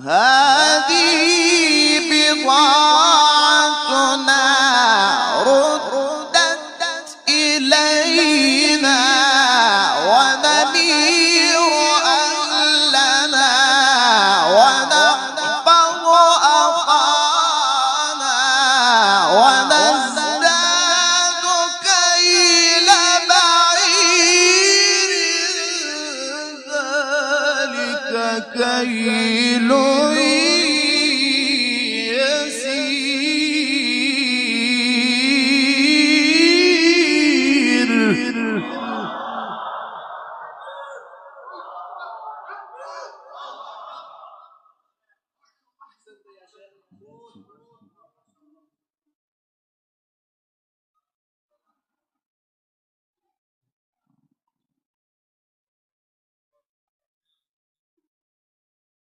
هذه بضاعتنا ردت إلينا ونمير أهلنا ونحفظ أخانا ونزداد كيل بعير ذلك كيل